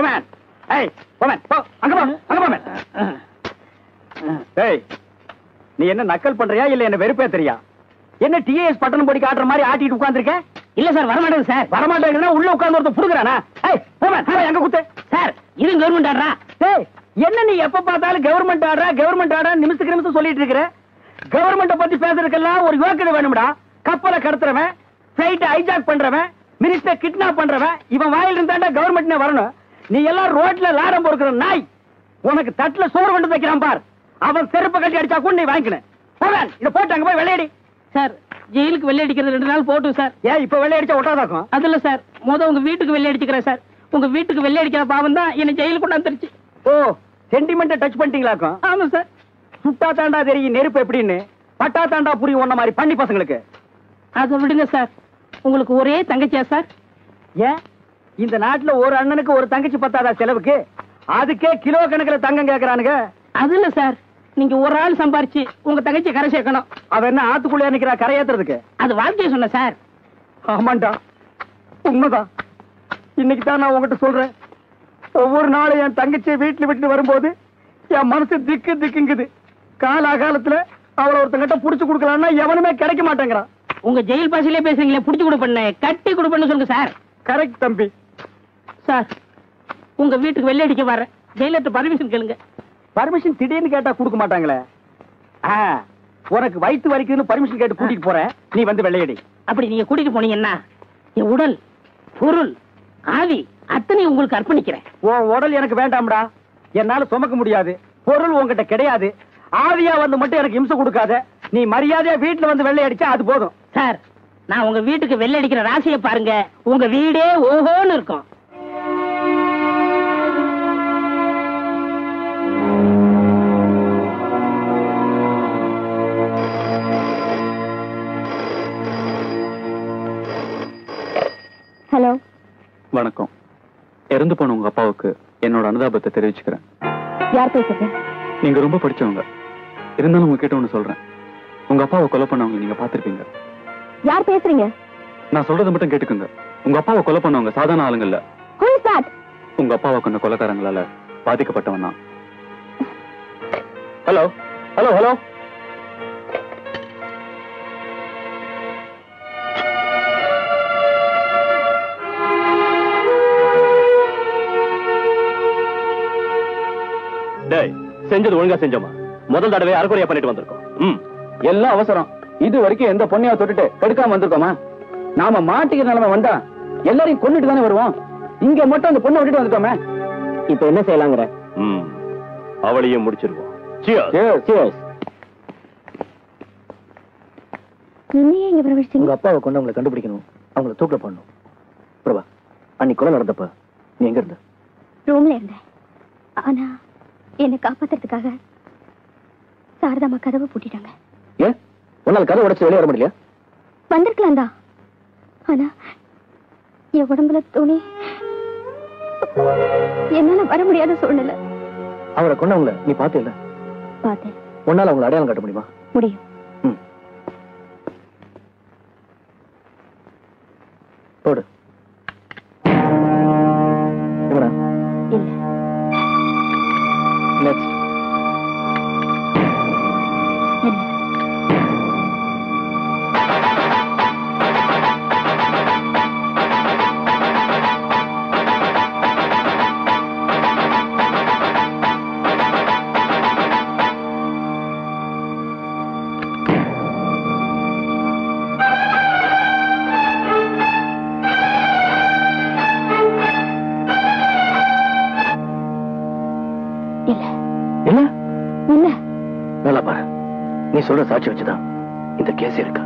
போமேன். ஏய் போமேன், போ அங்க போ, அங்க போமேன். ஏய் நீ என்ன நக்கல் பண்றியா இல்ல என்ன வெறுப்பேத்துறியா? என்ன டிஎஸ் பட்டணம் போடி காட்டுற மாதிரி ஆட்டிட்டு உட்கார்ந்திருக்க? இல்ல சார், வரமாட்டேங்க சார். வரமாட்டேங்கன்னா உள்ள உட்கார்ந்து ஒருத்தர் புடுங்கறானா? ஏய் போமேன், எங்க குத்து சார்? இது கவர்மெண்ட் ஆடுறா? ஏய் என்ன நீ எப்ப பார்த்தாலும் கவர்மெண்ட் ஆடுறா கவர்மெண்ட் ஆடுறா நிமிஷத்துக்கு நிமிஷம் சொல்லிட்டு இருக்கிற? கவர்மெண்ட பத்தி பேசுறதுக்கெல்லாம் ஒரு யோக்கியதை வேணும்டா. கப்பலை கடத்துறவன், பிளைட் ஹைஜாக் பண்றவன், மினிஸ்டர் கிட்னாப் பண்றவன், இவன் வாயில இருந்தாண்டா கவர்மெண்ட்னே வரணும். நீ எல்லாம் ரோட்ல லாடம் பொறுக்கிற நாய். உனக்கு தட்டுல சோறு கொண்டு வைக்கிறான் பார். அவன் செருப்பு கட்டி அடிச்சா கூட நீ வாங்கிக்கணும். போவேன், இத போட்டு அங்க போய் வெள்ளையடி. சார் ஜெயிலுக்கு வெள்ளை அடிக்கிறது 2 நாள் போட்டும் சார். ஏன் இப்ப வெள்ளை அடிச்சா ஒட்டாதாக்கும்? அது இல்ல சார், உங்க வீட்டுக்கு வெள்ளை அடிச்சுக்கிறேன் சார். உங்க வீட்டுக்கு வெள்ளை அடிக்கிற பாவம் தான் என்ன ஜெயிலுக்கு கொண்டாந்துருச்சு. ஓ சென்டிமெண்ட்டை டச் பண்ணிட்டீங்களாக்கும்? ஆமா சார். சுட்டா தாண்டா தெரியும் நெருப்பு எப்படின்னு, பட்டா தாண்டா புரியும் ஒன்ன மாதிரி பண்ணி பசங்களுக்கு. அதை விடுங்க சார். உங்களுக்கு ஒரே தங்கச்சியா சார்? ஏன் இந்த நாட்டுல ஒரு அண்ணனுக்கு ஒரு தங்கச்சி பத்தாதா செலவுக்கு? அதுக்கே கிலோ கணக்குல தங்கம் கேக்குறானுங்க. அது இல்ல சார், நீங்க ஒரு ஆள் சம்பாரிச்சு உங்க தங்கச்சியை கரை சேர்க்கணும். அவ என்ன ஆத்துக்குள்ளே நிக்கிறா கரையேத்துறதுக்கு? அது வாழ்க்கையை சொன்ன சார். ஆமாண்டா, உண்மைதான். இன்னைக்கு தான் நான் உங்ககிட்ட சொல்றேன். ஒவ்வொரு நாளும் என் தங்கச்சியை வீட்டுல விட்டு வரும்போது என் மனசு திக்கு திக்குங்குது. காலகாலத்துல அவளை ஒருத்தங்கிட்ட புடிச்சு கொடுக்கலாம்னா எவனுமே கிடைக்க மாட்டேங்கிறான். உங்க ஜெயில் பாசிலே பேசுறீங்களே, புடிச்சு கொடுப்பண்ணு, கட்டி கொடுப்பண்ணு சொல்லுங்க சார். கரெக்ட் தம்பி. சார் உங்க வீட்டுக்கு வெள்ளை அடிக்க வர ஜெயிலர்ட்ட பர்மிஷன் கேளுங்க. பர்மிஷன் திடீர்னு கேட்டா கொடுக்க மாட்டாங்களே. உனக்கு வயிற்று வரைக்கும் பர்மிஷன் கேட்டு கூட்டிட்டு போறேன், நீ வந்து வெள்ளையடி. அப்படி நீங்க கூட்டிட்டு போனீங்கன்னா என் உடல், பொருள், ஆவி அத்தனை உங்களுக்கு அர்ப்பணிக்கிறேன். உன் உடல் எனக்கு வேண்டாம்டா, என்னால சுமக்க முடியாது. பொருள் உங்ககிட்ட கிடையாது. ஆவியா வந்து மட்டும் எனக்கு இம்சை கொடுக்காத. நீ மரியாதையா வீட்டுல வந்து வெள்ளை அடிச்சா அது போதும். சார் நான் உங்க வீட்டுக்கு வெள்ளை அடிக்கிற ராசியை பாருங்க, உங்க வீடே ஓஹோன்னு இருக்கும். ஹலோ. வணக்கம். இறந்து போன உங்க அப்பாவுக்கு என்னோட அனுதாபத்தை தெரிவிச்சுக்கிறேன். யார் பேசுறது? நீங்க ரொம்ப படிச்சவங்க, இருந்தாலும் உங்ககிட்ட ஒண்ணு சொல்றேன். உங்க அப்பாவை கொலை பண்ணவங்க நீங்க பாத்திருப்பீங்க. யார் பேசுறீங்க? நான் சொல்றதை மட்டும் கேட்டுக்குங்க. உங்க அப்பாவை கொலை பண்ணவங்க சாதாரண ஆளுங்க இல்ல. Who is that? உங்க அப்பாவை கொண்ட கொலைக்காரங்களால பாதிக்கப்பட்டவன் தான். Hello hello hello. செஞ்சது ஒழுங்கா செஞ்சோமா? முதல் தடவை அரைக்குறையா பண்ணிட்டு வந்திருக்கோம். எல்லாம் அவசரம். இது வரைக்கும் எந்த பொண்ணையா தொட்டுட்டு கெடுக்காம வந்திருக்கோமா? நாம மாட்டிக்கிற நிலைமை வந்தா எல்லாரையும் கொண்டுட்டு தானே வருவோம். இங்க மட்டும் அந்த பொண்ணை விட்டுட்டு வந்துட்டோமே. இப்ப என்ன செய்யலாங்கிற? அவளையும் முடிச்சிருவோம். உங்க அப்பாவை கொண்டு அவங்களை கண்டுபிடிக்கணும், அவங்களை தூக்கில போடணும். பிரபா, அன்னைக்கு கொலை நடந்தப்ப நீ எங்க இருந்த? ரூம்ல இருந்தேன். ஆனா என்னை காப்பாத்துறதுக்காக சாரதாமா கதவை பூட்டிட்டாங்க. ஏன் உன்னால கதவை உடைச்சு வெளியே வர முடியல? வந்திருக்கலாம் தான், ஆனா என் உடம்புல துணி, என்னால வர முடியாத சூழ்நிலை. அவரை கொண்டவங்கள நீ பாத்து இல்ல? பார்த்தேன். உன்னால அவங்களை அடையாளம் காட்ட முடியுமா? முடியும். போடு. இல்ல. நெக்ஸ்ட். நல்லா பாரு, நீ சொல்ற சாட்சி வச்சுதான் இந்த கேஸ் இருக்கு.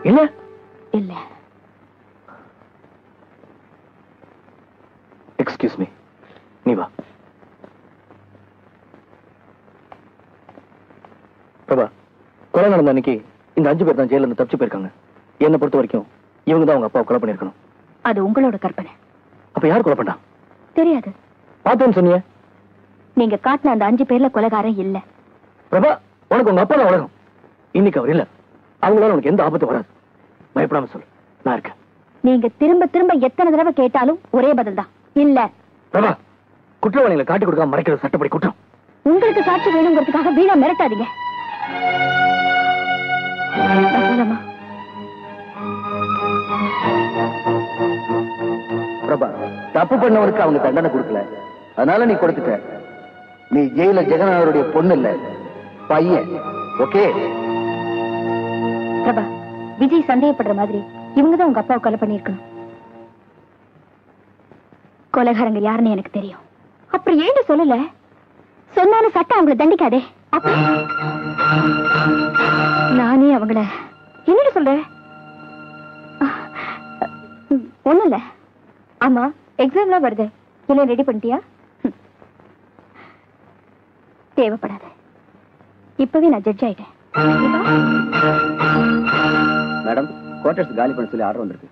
இல்ல இல்ல. எக்ஸ்கியூஸ் மீ, நீ வா. பிரபா, கொலை நடந்த அன்னைக்கு இந்த 5 பேர் தான் ஜெயில இருந்து தப்பிச்சு போயிருக்காங்க. என்ன பொறுத்த வரைக்கும் இவங்க தான் அவங்க அப்பாவை கொலை பண்ணிருக்கணும். அது உங்களோட கற்பனை. அப்ப யார் கொலை பண்ணா? தெரியாது. பார்த்தேன்னு சொன்னீங்க. நீங்க காட்டின அந்த 5 பேர்ல கொலைகாரன் இல்ல. பிரபா, உனக்கு உங்க அப்பா தான் உலகம். இன்னைக்கு அவர் இல்ல, அவங்களால உனக்கு எந்த ஆபத்து வராது. பயப்படாம சொல்லு, நான் இருக்கேன். நீங்க திரும்ப திரும்ப எத்தனை தடவை கேட்டாலும் ஒரே பதில் தான், இல்ல. பிரபா, குற்றவாளிகளை காட்டி கொடுக்காம மறைக்கிறது சட்டப்படி குற்றம். உங்களுக்கு சாட்சி வேணுங்கிறதுக்காக வீணா மிரட்டாதீங்க. பிரபா, தப்பு பண்ணவருக்கு அவங்க தண்டனை கொடுக்கல, அதனால நீ கொடுத்துட்ட. நீ ஜெயில ஜெகநாதருடைய பொண்ணு இல்ல, பையன். ஓகே பிரபா, விஜய் சந்தேகப்படுற மாதிரி இவங்கதான் உங்க அப்பாவை கொலை பண்ணிருக்கணும். கொலைகாரங்க யாருன்னு எனக்கு தெரியும். அப்புறம் ஏன்னு சொல்லல? சொன்னாலும் சட்டம் அவங்களை தண்டிக்காதே. நானே அவங்கள என்ன சொல்றேன்? ஒண்ணும் இல்ல. ஆமா, எக்ஸாம்லாம் வருது, எல்லாம் ரெடி பண்ணிட்டியா? தேவைப்படாது, இப்பவே நான் ஜட்ஜ் ஆயிட்டேன். மேடம், குவார்டர்ஸ் காலி பண்ண சொல்லி ஆர்டர் வந்திருக்கு.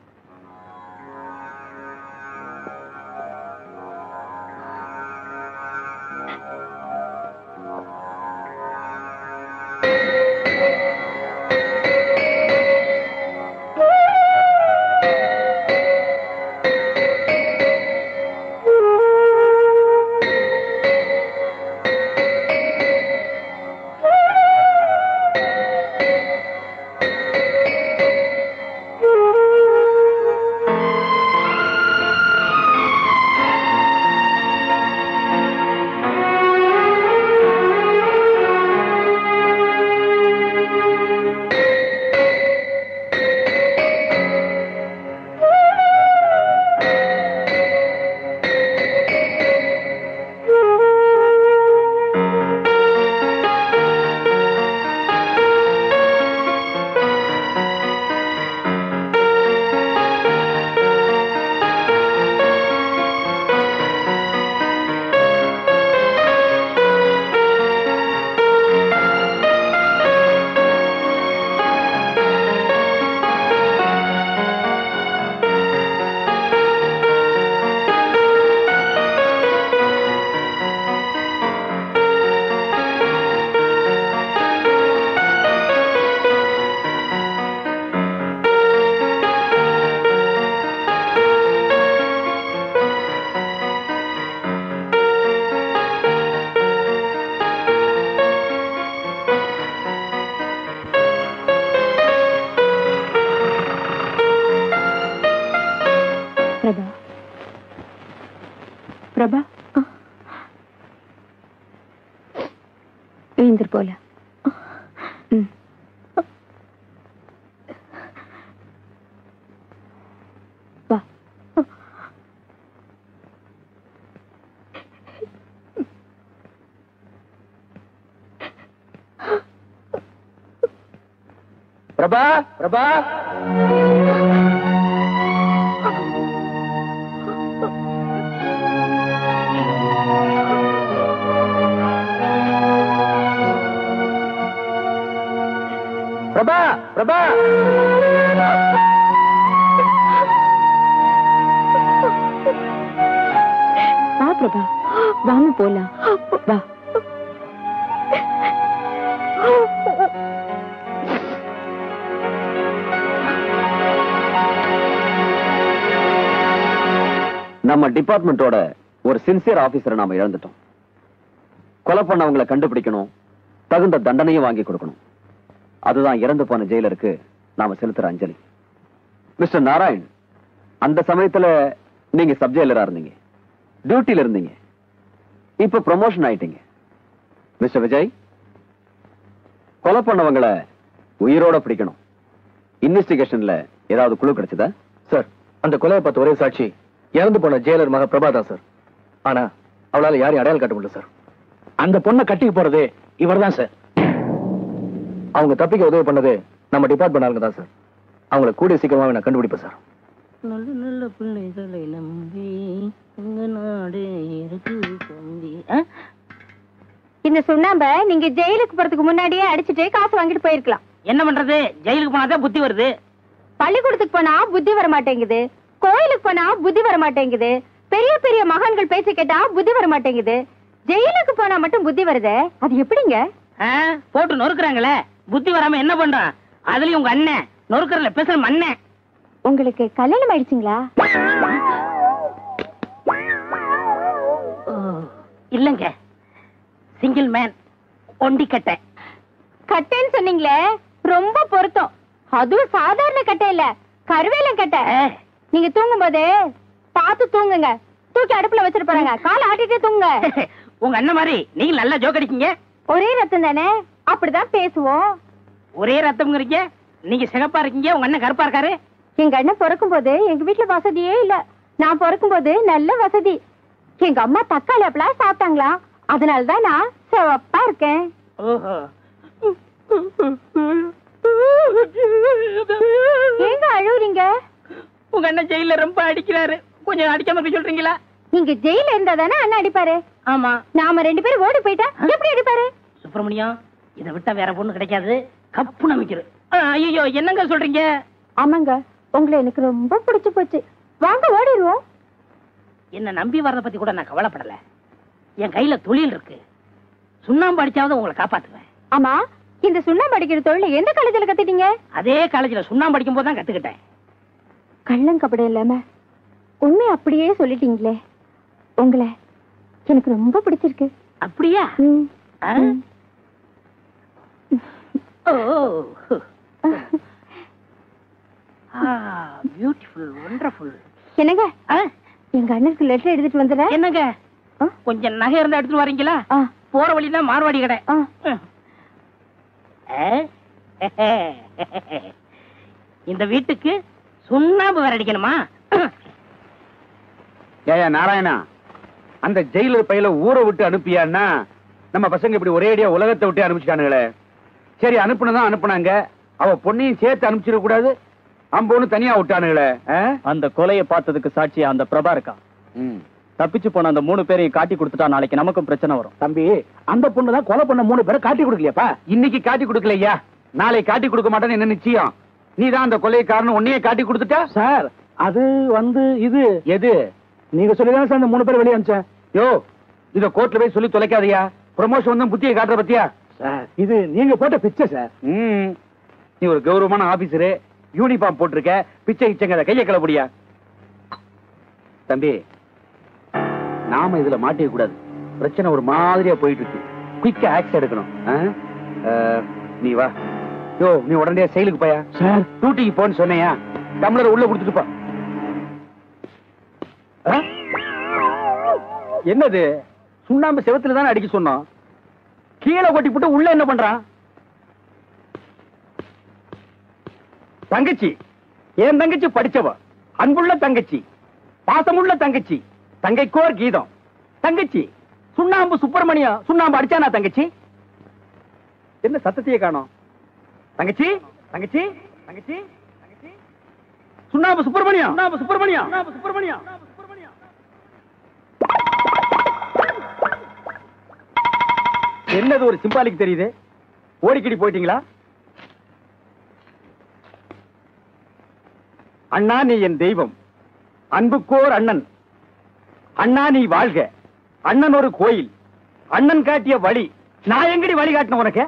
பிரபா, எழுந்திரு போல. வா. பிரபா, பிரபா, பிரபா, பிரபா, வா பிரபா, வாங்க போலாம். வா. நம்ம டிபார்ட்மெண்டோட ஒரு சின்சியர் ஆபீசரை நாம இழந்துட்டோம். கொலை பண்ணவங்களை கண்டுபிடிக்கணும், தகுந்த தண்டனையும் வாங்கி கொடுக்கணும். அதுதான் இறந்து போன ஜெயிலருக்கு நாம செலுத்துற அஞ்சலி. மிஸ்டர் நாராயண், அந்த சமயத்துல நீங்க சப் ஜெயிலரா இருந்தீங்க, டியூட்டில இருந்தீங்க. இப்ப ப்ரமோஷன் ஆயிட்டீங்க. மிஸ்டர் விஜய், கொலை பண்ணவங்களை உயிரோட பிடிக்கணும். இன்வெஸ்டிகேஷன்ல ஏதாவது குழு கிடைச்சதா? சார், அந்த கொலையை பார்த்த ஒரே சாட்சி இறந்து போன ஜெயிலர் மக பிரபா தான் சார். ஆனா அவளால யாரையும் அடையாளம் காட்ட முடியல சார். அந்த பொண்ணை கட்டிக்கு போறது இவர் தான் சார். அவங்க தப்பிக்க உதவி பண்ணது நம்ம டிபார்ட்மெண்ட் ஆளுங்க தான் சார். அவங்களை கூடிய சீக்கிரமாக நான் கண்டுபிடிப்பேன் சார். நல்ல நல்ல பிள்ளைகளை நம்பி உங்க நாடு இருக்கு தம்பி. இந்த சுண்ணாம்ப நீங்க ஜெயிலுக்கு போறதுக்கு முன்னாடியே அடிச்சுட்டு காசு வாங்கிட்டு போயிருக்கலாம். என்ன பண்றது, ஜெயிலுக்கு போனாதான் புத்தி வருது. பள்ளிக்கூடத்துக்கு போனா புத்தி வர மாட்டேங்குது, கோயிலுக்கு போனா புத்தி வர மாட்டேங்குது, பெரிய பெரிய மகான்கள் பேச்சு கேட்டா புத்தி வர மாட்டேங்குது. ஜெயிலுக்கு போனா மட்டும் புத்தி வருது, அது எப்படிங்க? போட்டு நொறுக்குறாங்களே, புத்தி வராம என்ன பண்றான்? அதுலயும் உங்க அண்ணன் நொறுக்கறல பேசுற மண்ணன். உங்களுக்கு கல்யாணம் ஆயிடுச்சுங்களா? இல்லங்க, சிங்கிள் மேன், ஒண்டி கட்டை. கட்டைன்னு சொன்னீங்களே, ரொம்ப பொருத்தம். அதுவும் சாதாரண கட்டை இல்ல, கருவேலம் கட்டை. நீங்க தூங்கும் போது பார்த்து தூங்குங்க. தூக்கி அடுப்புல வச்சிட்டு போறாங்க, காலை ஆட்டிட்டே தூங்குங்க. உங்க அண்ணன் மாதிரி நீங்க நல்லா ஜோக் அடிக்கீங்க. ஒரே ரத்தம் தானே, அப்படிதான் பேசுவோம். ஒரே ரத்தம்ங்கிறீங்க, நீங்க சிகப்பா இருக்கீங்க, உங்க அண்ணன் கருப்பா இருக்காரு. எங்க அண்ணன் பிறக்கும் போது எங்க வீட்டுல வசதியே இல்ல. நான் பிறக்கும் போது நல்ல வசதி. எங்க அம்மா தக்காளி அப்பெல்லாம் சாப்பிட்டாங்களா, அதனாலதான் நான் சிவப்பா இருக்கேன். ஓஹோ. ஏங்க அழுவுறீங்க? உங்க அண்ணன் ஜெயில ரொம்ப அடிக்கிறாரு, கொஞ்சம் அடிக்காம இருக்க சொல்றீங்களா? நீங்க ஜெயில இருந்தா தானே அண்ணன் அடிப்பாரு. ஆமா. நாம 2 பேரும் ஓடி போயிட்டா எப்படி அடிப்பாரு? சுப்பிரமணியம், இதை விட்டா வேற பொண்ணு கிடைக்காது, கப்பு நம்பிக்கிறது. ஐயோ, என்னங்க சொல்றீங்க? ஆமாங்க, உங்களை எனக்கு ரொம்ப பிடிச்சு போச்சு. வாங்க ஓடிடுவோம். என்ன நம்பி வர்றத பத்தி கூட நான் கவலைப்படல. என் கையில தொழில் இருக்கு, சுண்ணாம்பு அடிச்சாவது உங்களை காப்பாத்துவேன். ஆமா, இந்த சுண்ணாம்பு அடிக்கிற தொழில் எந்த காலேஜ்ல கத்துட்டீங்க? அதே காலேஜ்ல சுண்ணாம்பு அடிக்கும் போது தான் கத்துக்கிட்டேன். கள்ளங்கபடம் இல்லாம உண்மை அப்படியே சொல்லிட்டீங்களே. உங்களை எனக்கு ரொம்ப பிடிச்சிருக்கு. அப்படியா? Beautiful, wonderful. என்னங்க, எங்க அண்ணனுக்கு லெட்டர் எடுத்துட்டு வந்துடுறேன். என்னங்க, கொஞ்சம் நகை இருந்தா எடுத்துட்டு வரீங்களா? போற வழிதான் மார்வாடி கடை. இந்த வீட்டுக்கு சுண்ணாம்பு வேற அடிக்கணுமா? ஏயா நாராயணா, அந்த ஜெயிலர் பையில ஊரை விட்டு அனுப்பியான்னா நம்ம பசங்க இப்படி ஒரேடியா உலகத்தை விட்டு அனுப்பிச்சிட்டானுங்களே. சரி, அனுப்புனதான் அனுப்புனாங்க, அவ பொண்ணையும் சேர்த்து அனுப்பிச்சிட கூடாது, அம்போன்னு தனியா விட்டானுங்களே. அந்த கொலையை பார்த்ததுக்கு சாட்சியா அந்த பிரபா இருக்கா. தப்பிச்சு போன அந்த 3 பேரையும் காட்டி கொடுத்துட்டா நாளைக்கு நமக்கும் பிரச்சனை வரும். தம்பி, அந்த பொண்ணு தான் கொலை பண்ண 3 பேரை காட்டி கொடுக்கலையாப்பா? இன்னைக்கு காட்டி கொடுக்கலையா, நாளை காட்டி கொடுக்க மாட்டேன்னு என்ன நிச்சயம்? நீதான் அந்த கொலைக்காரன், உன்னையே காட்டி கொடுத்துட்டா? சார், அது இது எது நீங்க சொல்லிதான் சார் அந்த 3 பேர் வெளியே அனுப்பிச்சேன். யோ, இத கோர்ட்ல போய் சொல்லி தொலைக்காதயா. ப்ரமோஷன் வந்து புத்தியை காட்டுற பத்தியா? சார், இது நீங்க போட்ட பிச்சை சார். நீ ஒரு கௌரவமான ஆபீசரு, யூனிஃபார்ம் போட்டிருக்க, பிச்சை இச்சங்க கையை கிளப்படியா? தம்பி, நாம இதுல மாட்டிக்க கூடாது. பிரச்சனை ஒரு மாதிரியா போயிட்டு இருக்கு, குயிக்கா ஆக்ஷன் எடுக்கணும். நீ வா. யோ, நீ உடனே செயலுக்கு போயா. சார், டியூட்டிக்கு போன்னு சொன்னையா, டம்ளர் உள்ள கொடுத்துட்டு போ. என்னது, சுண்ணாம்பு செவத்துல தானே அடிக்க சொன்னோம், கீழே கொட்டி போட்டு உள்ள என்ன பண்றான்? தங்கச்சி, என் தங்கச்சி படிச்சவ, அன்புள்ள தங்கச்சி, பாசமுள்ள தங்கச்சி, தங்கைக்கோர் கீதம். தங்கச்சி, சுண்ணாம்பு சுப்பிரமணியம் சுண்ணாம்பு அடிச்சானா தங்கச்சி? என்ன சத்தத்தையே காணோம்? தங்கச்சி, தங்கச்சி, தங்கச்சி, தங்கச்சி, சுண்ணாம்பு சுப்பிரமணியம், சுண்ணாம்பு சுப்பிரமணியம், சுண்ணாம்பு சுப்பிரமணியம். என்னது ஒரு சிம்பாலிக் தெரியுது? ஓடிக்கிடி போயிட்டீங்களா? அண்ணா, நீ என் தெய்வம், அன்புக்கோர் அண்ணன். அண்ணா நீ வாழ்க. அண்ணன் ஒரு கோயில், அண்ணன் காட்டிய வழி. நான் எங்கடி வழி காட்டின உனக்கு?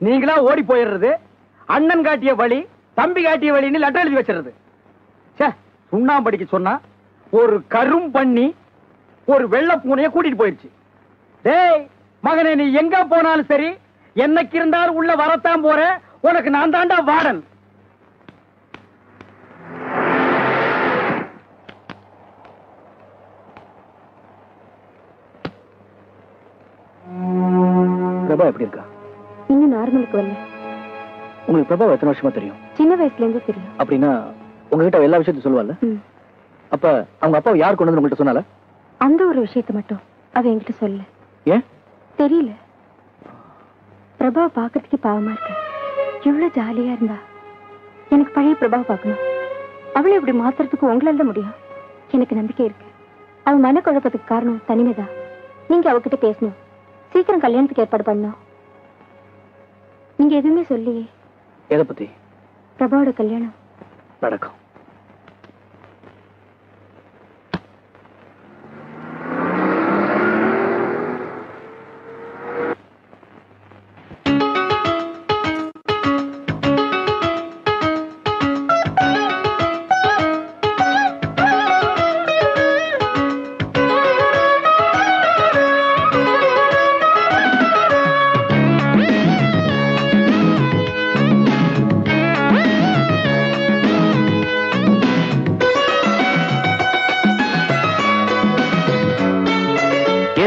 நீங்களா ஓடி போயிடுறது. அண்ணன் காட்டிய வழி, தம்பி காட்டிய வழின்னு லெட்டர் எழுதி வச்சிருது. சுண்ணாம்படிக்கு சொன்னா ஒரு கரும் பண்ணி ஒரு வெள்ளை பூனைய கூட்டிட்டு போயிருச்சு. டேய் மகனே, நீ எங்க போனாலும் சரி, என்னைக்கு இருந்தாலும் உள்ள வரத்தான் போற. உனக்கு நான் தாண்டா வார்டன். பிரபா எப்படி இருக்கா? இன்னும் நார்மலுக்கு வரல. உங்களுக்கு பிரபா எத்தனை வருஷமா தெரியும்? சின்ன வயசுல இருந்து தெரியும். அப்படின்னா உங்ககிட்ட எல்லா விஷயத்தையும் சொல்லுவாள்ல? அப்ப அவங்க அப்பா யார் கொண்டு வந்து உங்கள்கிட்ட சொன்னால? அந்த ஒரு விஷயத்தை மட்டும் அவ என்கிட்ட சொல்லல. ஏன் தெரியல. பிரபா பாக்கிறதுக்கு பாவமா இருக்கு. எவ்வளவு ஜாலியா இருந்தா. எனக்கு பழைய பிரபா பார்க்கணும். அவளை இப்படி மாத்துறதுக்கு உங்களால முடியும். எனக்கு நம்பிக்கை இருக்கு. அவ மனக்குழப்பத்துக்கு காரணம் தனிமைதான். நீங்க அவகிட்ட பேசணும். சீக்கிரம் கல்யாணத்துக்கு ஏற்பாடு பண்ணணும். நீங்க எதுவுமே சொல்லியே. எதை பத்தி? பிரபாவோட கல்யாணம் நடக்கும்.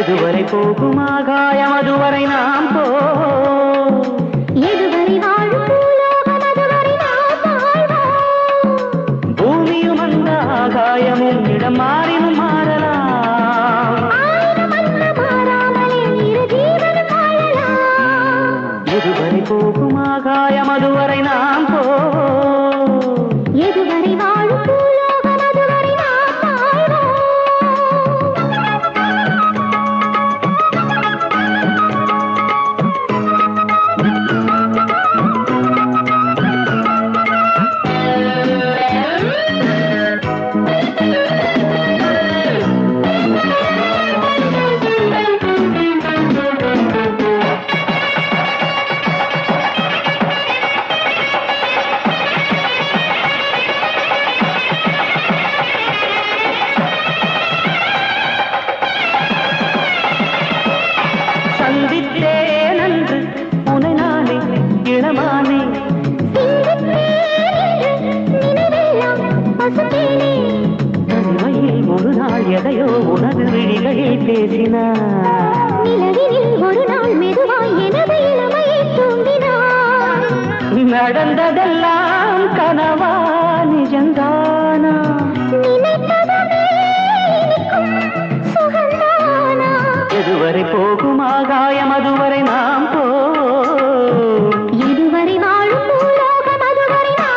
எதுவரை போகும் ஆகாயம் அதுவரை நாம் போ எதுவரை வாழும் பூலோகம் அதுவரை நாம் வாழ்வோம். பூமியும் அந்த ஆகாயமும் இடம் மாறினும் மாறலாம். ஆயிரம் அன்ன மாறாமலே இரு ஜீவனும் வாழலாம். எதுவரை போகும் ஆகாயம் அதுவரை நாம் போ எதுவரை வாழும் பூலோகம் அதுவரை நாம் வாழ்வோம். சந்தித்தேன் அன்று உனை நானே இளமானே தனிமையில் ஒரு நாள் எதையோ உனது விழிகளில் பேசினார். நிலவினில் ஒரு நாள் மெதுவாய் எனது இளமையை தூண்டினார். நடந்ததெல்லாம் கனவா நிஜந்தானா நினைத்ததுமே இனிக்கும் சுகந்தானா. எதுவரை போகும் ஆகாயம் அதுவரை நாம் போ இதுவரை வாழும் பூலோகம் அதுவரை நாம்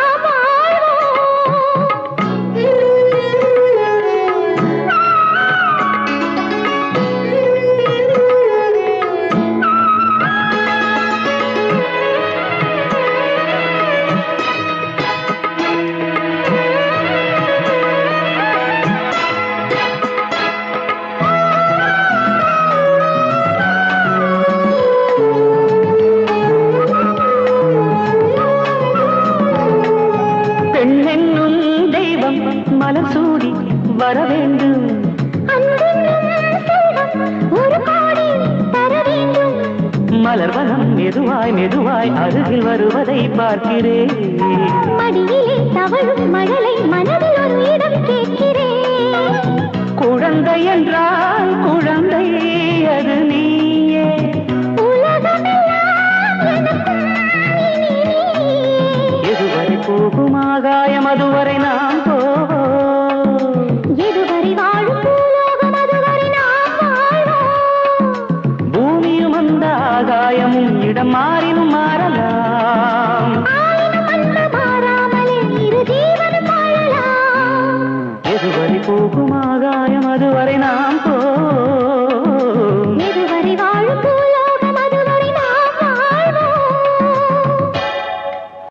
பெண்ணென்னும் தெய்வம் மலர் சூடி வர வேண்டும். ஒரு கோடி தர வேண்டும். மலர்வனம் மெதுவாய் மெதுவாய் அருகில் வருவதை பார்க்கிறேன். மடியிலே தவழும் மழலை மனதில் ஒரு இடம் கேட்கிறேன். குழந்தை என்றால் குழந்தை அது நீயே. உலகமெல்லாம் எனக்கும் இனி நீயே. எதுவரை போகும் ஆகாயம் அதுவரை நாம் போ எதுவரை வாழும் பூலோகம் அதுவரை நாம் வாழ்வோம். பூமியும் அந்த ஆகாயமும் இடம் மாறினும் மாறலாம். ஆயிரம் அன்ன மாறாமலே இரு ஜீவனும் வாழலாம். எதுவரை போகும் ஆகாயம் அதுவரை நாம் போ